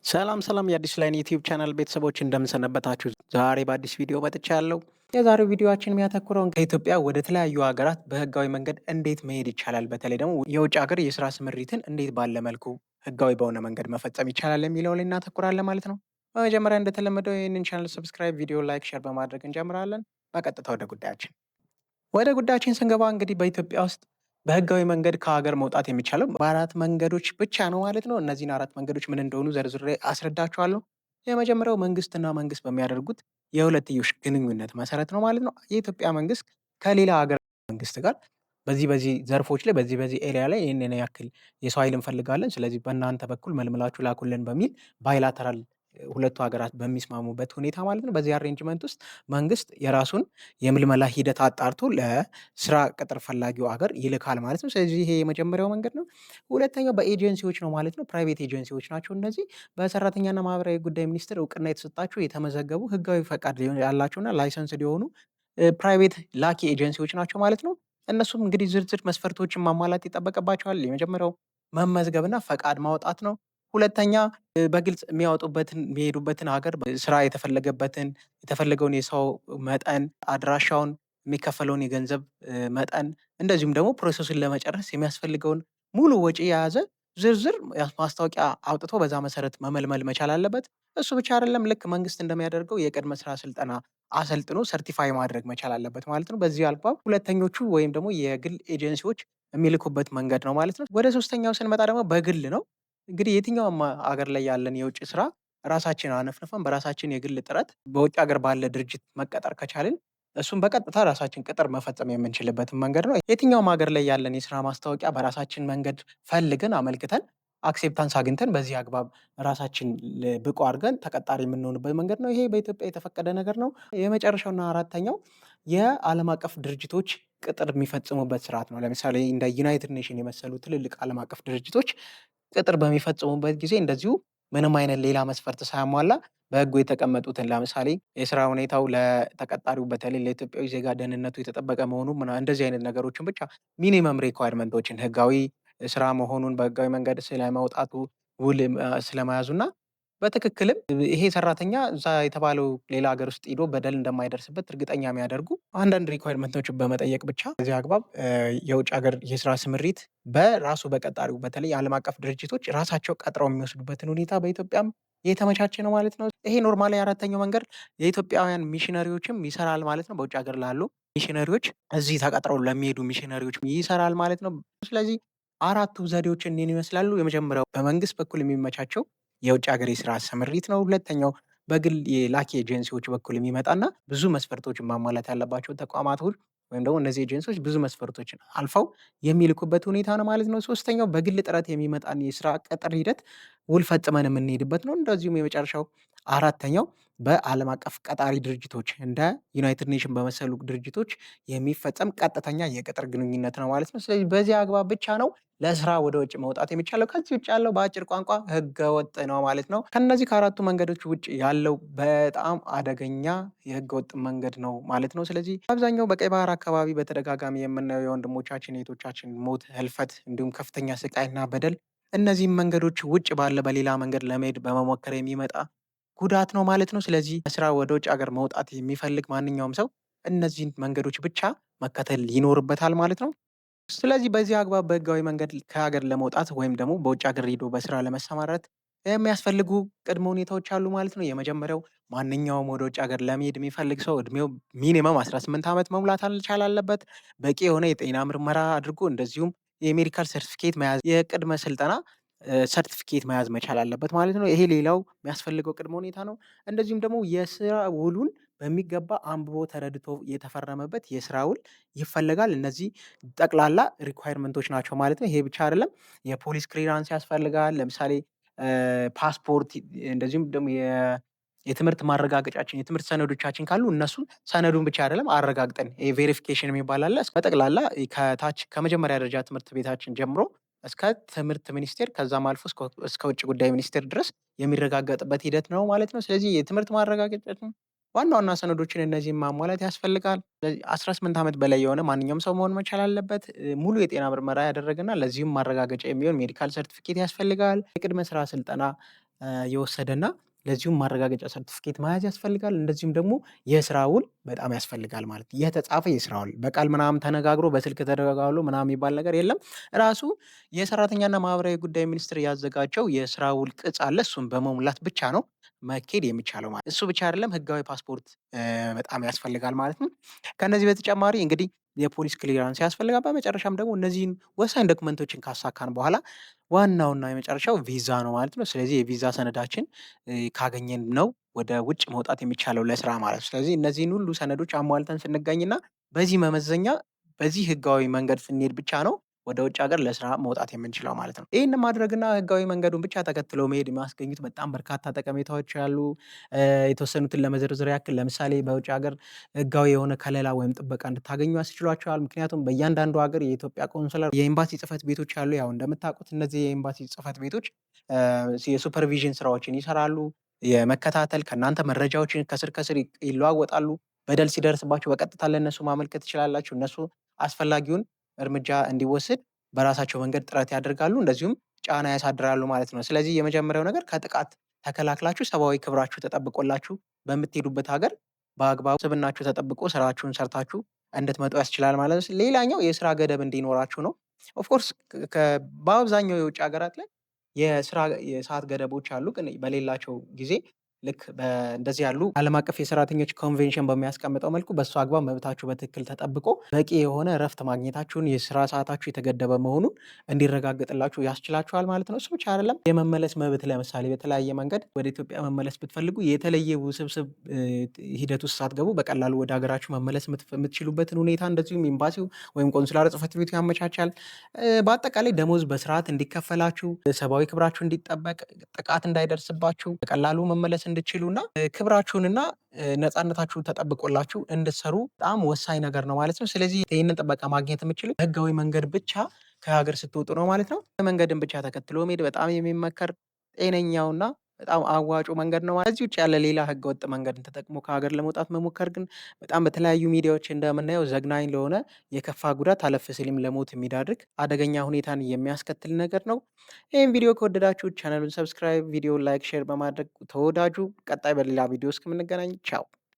ሰላም ሰላም የአዲስ ላይን ዩቲዩብ ቻናል ቤተሰቦች እንደምንሰነበታችሁ። ዛሬ በአዲስ ቪዲዮ መጥቻለሁ። የዛሬው ቪዲዮአችን የሚያተኩረው ከኢትዮጵያ ወደ ተለያዩ ሀገራት በህጋዊ መንገድ እንዴት መሄድ ይቻላል፣ በተለይ ደግሞ የውጭ ሀገር የስራ ስምሪትን እንዴት ባለ መልኩ ህጋዊ በሆነ መንገድ መፈጸም ይቻላል የሚለው ላይ እናተኩራለን ማለት ነው። በመጀመሪያ እንደተለመደው ይህንን ቻናል ሰብስክራይብ፣ ቪዲዮ ላይክ፣ ሼር በማድረግ እንጀምራለን። በቀጥታ ወደ ጉዳያችን ስንገባ እንግዲህ በኢትዮጵያ ውስጥ በህጋዊ መንገድ ከሀገር መውጣት የሚቻለው በአራት መንገዶች ብቻ ነው ማለት ነው። እነዚህን አራት መንገዶች ምን እንደሆኑ ዘርዝሬ አስረዳችኋለሁ። የመጀመሪያው መንግስትና መንግስት በሚያደርጉት የሁለትዮሽ ግንኙነት መሰረት ነው ማለት ነው። የኢትዮጵያ መንግስት ከሌላ ሀገር መንግስት ጋር በዚህ ዘርፎች ላይ በዚህ ኤሪያ ላይ ይህንን ያክል የሰው ኃይል እንፈልጋለን፣ ስለዚህ በእናንተ በኩል መልምላችሁ ላኩልን በሚል ባይላተራል ሁለቱ ሀገራት በሚስማሙበት ሁኔታ ማለት ነው። በዚህ አሬንጅመንት ውስጥ መንግስት የራሱን የምልመላ ሂደት አጣርቶ ለስራ ቅጥር ፈላጊው ሀገር ይልካል ማለት ነው። ስለዚህ ይሄ የመጀመሪያው መንገድ ነው። ሁለተኛው በኤጀንሲዎች ነው ማለት ነው። ፕራይቬት ኤጀንሲዎች ናቸው እነዚህ በሰራተኛና ማህበራዊ ጉዳይ ሚኒስቴር እውቅና የተሰጣቸው የተመዘገቡ ህጋዊ ፈቃድ ያላቸውና ላይሰንስ የሆኑ ፕራይቬት ላኪ ኤጀንሲዎች ናቸው ማለት ነው። እነሱም እንግዲህ ዝርዝር መስፈርቶችን ማሟላት ይጠበቅባቸዋል። የመጀመሪያው መመዝገብና ፈቃድ ማውጣት ነው። ሁለተኛ በግልጽ የሚሄዱበትን ሀገር ስራ የተፈለገውን የሰው መጠን፣ አድራሻውን፣ የሚከፈለውን የገንዘብ መጠን እንደዚሁም ደግሞ ፕሮሰሱን ለመጨረስ የሚያስፈልገውን ሙሉ ወጪ የያዘ ዝርዝር ማስታወቂያ አውጥቶ በዛ መሰረት መመልመል መቻል አለበት። እሱ ብቻ አይደለም፣ ልክ መንግስት እንደሚያደርገው የቅድመ ስራ ስልጠና አሰልጥኖ ሰርቲፋይ ማድረግ መቻል አለበት ማለት ነው። በዚህ አግባብ ሁለተኞቹ ወይም ደግሞ የግል ኤጀንሲዎች የሚልኩበት መንገድ ነው ማለት ነው። ወደ ሶስተኛው ስንመጣ ደግሞ በግል ነው። እንግዲህ የትኛውም ሀገር ላይ ያለን የውጭ ስራ ራሳችን አነፍንፈን በራሳችን የግል ጥረት በውጭ ሀገር ባለ ድርጅት መቀጠር ከቻልን እሱን በቀጥታ ራሳችን ቅጥር መፈጸም የምንችልበትን መንገድ ነው። የትኛውም ሀገር ላይ ያለን የስራ ማስታወቂያ በራሳችን መንገድ ፈልገን አመልክተን አክሴፕታንስ አግኝተን በዚህ አግባብ ራሳችን ብቁ አድርገን ተቀጣሪ የምንሆንበት መንገድ ነው። ይሄ በኢትዮጵያ የተፈቀደ ነገር ነው። የመጨረሻውና አራተኛው የዓለም አቀፍ ድርጅቶች ቅጥር የሚፈጽሙበት ስርዓት ነው። ለምሳሌ እንደ ዩናይትድ ኔሽን የመሰሉ ትልልቅ ዓለም አቀፍ ድርጅቶች ቅጥር በሚፈጽሙበት ጊዜ እንደዚሁ ምንም አይነት ሌላ መስፈርት ሳያሟላ በህጉ የተቀመጡትን ለምሳሌ የስራ ሁኔታው ለተቀጣሪው በተለይ ለኢትዮጵያዊ ዜጋ ደህንነቱ የተጠበቀ መሆኑ እንደዚህ አይነት ነገሮችን ብቻ ሚኒመም ሪኳየርመንቶችን ህጋዊ ስራ መሆኑን በህጋዊ መንገድ ስለመውጣቱ ውል ስለመያዙ እና በትክክልም ይሄ ሰራተኛ እዛ የተባለው ሌላ ሀገር ውስጥ ሄዶ በደል እንደማይደርስበት እርግጠኛ የሚያደርጉ አንዳንድ ሪኳየርመንቶችን በመጠየቅ ብቻ በዚህ አግባብ የውጭ ሀገር የስራ ስምሪት በራሱ በቀጣሪው በተለይ ዓለም አቀፍ ድርጅቶች ራሳቸው ቀጥረው የሚወስዱበትን ሁኔታ በኢትዮጵያም የተመቻቸ ነው ማለት ነው። ይሄ ኖርማሊ አራተኛው መንገድ የኢትዮጵያውያን ሚሽነሪዎችም ይሰራል ማለት ነው። በውጭ ሀገር ላሉ ሚሽነሪዎች እዚህ ተቀጥረው ለሚሄዱ ሚሽነሪዎች ይሰራል ማለት ነው። ስለዚህ አራቱ ዘዴዎች እኒህን ይመስላሉ። የመጀመሪያው በመንግስት በኩል የሚመቻቸው የውጭ ሀገር የስራ ስምሪት ነው። ሁለተኛው በግል የላኪ ኤጀንሲዎች በኩል የሚመጣና ብዙ መስፈርቶችን ማሟላት ያለባቸው ተቋማቶች ወይም ደግሞ እነዚህ ኤጀንሲዎች ብዙ መስፈርቶችን አልፈው የሚልኩበት ሁኔታ ነው ማለት ነው። ሶስተኛው በግል ጥረት የሚመጣን የስራ ቅጥር ሂደት ውል ፈጽመን የምንሄድበት ነው። እንደዚሁም የመጨረሻው አራተኛው በዓለም አቀፍ ቀጣሪ ድርጅቶች እንደ ዩናይትድ ኔሽን በመሰሉ ድርጅቶች የሚፈጸም ቀጥተኛ የቅጥር ግንኙነት ነው ማለት ነው። ስለዚህ በዚህ አግባብ ብቻ ነው ለስራ ወደ ውጭ መውጣት የሚቻለው። ከዚህ ውጭ ያለው በአጭር ቋንቋ ህገወጥ ነው ማለት ነው። ከነዚህ ከአራቱ መንገዶች ውጭ ያለው በጣም አደገኛ የህገወጥ መንገድ ነው ማለት ነው። ስለዚህ አብዛኛው በቀይ ባህር አካባቢ በተደጋጋሚ የምናየው የወንድሞቻችን የእህቶቻችን ሞት፣ ህልፈት እንዲሁም ከፍተኛ ስቃይና በደል እነዚህም መንገዶች ውጭ ባለ በሌላ መንገድ ለመሄድ በመሞከር የሚመጣ ጉዳት ነው ማለት ነው። ስለዚህ ስራ ወደ ውጭ ሀገር መውጣት የሚፈልግ ማንኛውም ሰው እነዚህን መንገዶች ብቻ መከተል ይኖርበታል ማለት ነው። ስለዚህ በዚህ አግባብ በህጋዊ መንገድ ከሀገር ለመውጣት ወይም ደግሞ በውጭ ሀገር ሄዶ በስራ ለመሰማራት የሚያስፈልጉ ቅድመ ሁኔታዎች አሉ ማለት ነው። የመጀመሪያው ማንኛውም ወደ ውጭ ሀገር ለመሄድ የሚፈልግ ሰው እድሜው ሚኒመም 18 ዓመት መሙላት መቻል አለበት። በቂ የሆነ የጤና ምርመራ አድርጎ እንደዚሁም የሜዲካል ሰርቲፊኬት መያዝ የቅድመ ስልጠና ሰርቲፊኬት መያዝ መቻል አለበት ማለት ነው። ይሄ ሌላው የሚያስፈልገው ቅድመ ሁኔታ ነው። እንደዚሁም ደግሞ የስራ ውሉን በሚገባ አንብቦ ተረድቶ የተፈረመበት የስራ ውል ይፈለጋል። እነዚህ ጠቅላላ ሪኳየርመንቶች ናቸው ማለት ነው። ይሄ ብቻ አይደለም፣ የፖሊስ ክሊራንስ ያስፈልጋል። ለምሳሌ ፓስፖርት፣ እንደዚሁም ደግሞ የትምህርት ማረጋገጫችን የትምህርት ሰነዶቻችን ካሉ እነሱን ሰነዱን ብቻ አይደለም አረጋግጠን ቬሪፊኬሽን የሚባል አለ። በጠቅላላ ከታች ከመጀመሪያ ደረጃ ትምህርት ቤታችን ጀምሮ እስከ ትምህርት ሚኒስቴር ከዛም አልፎ እስከ ውጭ ጉዳይ ሚኒስቴር ድረስ የሚረጋገጥበት ሂደት ነው ማለት ነው። ስለዚህ የትምህርት ማረጋገጫችን ዋና ዋና ሰነዶችን እነዚህን ማሟላት ያስፈልጋል። ስለዚህ 18 ዓመት በላይ የሆነ ማንኛውም ሰው መሆን መቻል አለበት። ሙሉ የጤና ምርመራ ያደረገና ለዚህም ማረጋገጫ የሚሆን ሜዲካል ሰርቲፊኬት ያስፈልጋል። የቅድመ ስራ ስልጠና የወሰደና ለዚሁም ማረጋገጫ ሰርቲፊኬት መያዝ ያስፈልጋል። እንደዚሁም ደግሞ የስራ ውል በጣም ያስፈልጋል ማለት ነው። የተጻፈ የስራ ውል በቃል ምናምን ተነጋግሮ በስልክ ተደጋግሎ ምናምን የሚባል ነገር የለም። ራሱ የሰራተኛና ማህበራዊ ጉዳይ ሚኒስቴር ያዘጋጀው የስራ ውል ቅጽ አለ። እሱን በመሙላት ብቻ ነው መኬድ የሚቻለው ማለት እሱ ብቻ አይደለም፣ ህጋዊ ፓስፖርት በጣም ያስፈልጋል ማለት ነው። ከነዚህ በተጨማሪ እንግዲህ የፖሊስ ክሊራንስ ያስፈልጋል። በመጨረሻም ደግሞ እነዚህን ወሳኝ ዶክመንቶችን ካሳካን በኋላ ዋናውና የመጨረሻው ቪዛ ነው ማለት ነው። ስለዚህ የቪዛ ሰነዳችን ካገኘን ነው ወደ ውጭ መውጣት የሚቻለው ለስራ ማለት ነው። ስለዚህ እነዚህን ሁሉ ሰነዶች አሟልተን ስንገኝና በዚህ መመዘኛ በዚህ ህጋዊ መንገድ ስንሄድ ብቻ ነው ወደ ውጭ ሀገር ለስራ መውጣት የምንችለው ማለት ነው። ይህንን ማድረግና ህጋዊ መንገዱን ብቻ ተከትሎ መሄድ የሚያስገኙት በጣም በርካታ ጠቀሜታዎች አሉ። የተወሰኑትን ለመዘርዘር ያክል ለምሳሌ በውጭ ሀገር ህጋዊ የሆነ ከለላ ወይም ጥበቃ እንድታገኙ ያስችሏቸዋል። ምክንያቱም በእያንዳንዱ ሀገር የኢትዮጵያ ቆንስላ የኤምባሲ ጽህፈት ቤቶች አሉ። ያው እንደምታውቁት እነዚህ የኤምባሲ ጽህፈት ቤቶች የሱፐርቪዥን ስራዎችን ይሰራሉ። የመከታተል ከእናንተ መረጃዎችን ከስር ከስር ይለዋወጣሉ። በደል ሲደርስባችሁ በቀጥታ ለእነሱ ማመልከት ትችላላችሁ። እነሱ አስፈላጊውን እርምጃ እንዲወስድ በራሳቸው መንገድ ጥረት ያደርጋሉ። እንደዚሁም ጫና ያሳድራሉ ማለት ነው። ስለዚህ የመጀመሪያው ነገር ከጥቃት ተከላክላችሁ ሰብአዊ ክብራችሁ ተጠብቆላችሁ በምትሄዱበት ሀገር በአግባቡ ስብናችሁ ተጠብቆ ስራችሁን ሰርታችሁ እንድትመጡ ያስችላል ማለት ነው። ሌላኛው የስራ ገደብ እንዲኖራችሁ ነው። ኦፍኮርስ በአብዛኛው የውጭ ሀገራት ላይ የሰዓት ገደቦች አሉ። ግን በሌላቸው ጊዜ ልክ እንደዚህ ያሉ ዓለም አቀፍ የሰራተኞች ኮንቬንሽን በሚያስቀምጠው መልኩ በእሱ አግባብ መብታችሁ በትክክል ተጠብቆ በቂ የሆነ እረፍት ማግኘታችሁን የስራ ሰዓታችሁ የተገደበ መሆኑን እንዲረጋገጥላችሁ ያስችላችኋል ማለት ነው። እሱ ብቻ አይደለም፣ የመመለስ መብት ለምሳሌ በተለያየ መንገድ ወደ ኢትዮጵያ መመለስ ብትፈልጉ የተለየ ውስብስብ ሂደት ውስጥ ሳትገቡ በቀላሉ ወደ ሀገራችሁ መመለስ የምትችሉበትን ሁኔታ እንደዚሁም ኤምባሲው ወይም ቆንስላ ጽሕፈት ቤቱ ያመቻቻል። በአጠቃላይ ደሞዝ በስርዓት እንዲከፈላችሁ፣ ሰብአዊ ክብራችሁ እንዲጠበቅ፣ ጥቃት እንዳይደርስባችሁ በቀላሉ መመለስ እንድችሉና ክብራችሁንና ነፃነታችሁን ተጠብቆላችሁ እንድትሰሩ በጣም ወሳኝ ነገር ነው ማለት ነው። ስለዚህ ይህንን ጥበቃ ማግኘት የምትችሉ ህጋዊ መንገድ ብቻ ከሀገር ስትወጡ ነው ማለት ነው። መንገድን ብቻ ተከትሎ መሄድ በጣም የሚመከር ጤነኛውና በጣም አዋጩ መንገድ ነው። ከዚህ ውጭ ያለ ሌላ ህገወጥ መንገድን ተጠቅሞ ከሀገር ለመውጣት መሞከር ግን በጣም በተለያዩ ሚዲያዎች እንደምናየው ዘግናኝ ለሆነ የከፋ ጉዳት አለፍ ሲልም ለሞት የሚዳርግ አደገኛ ሁኔታን የሚያስከትል ነገር ነው። ይህን ቪዲዮ ከወደዳችሁ ቻናሉን ሰብስክራይብ፣ ቪዲዮ ላይክ፣ ሼር በማድረግ ተወዳጁ። ቀጣይ በሌላ ቪዲዮ እስከምንገናኝ ቻው።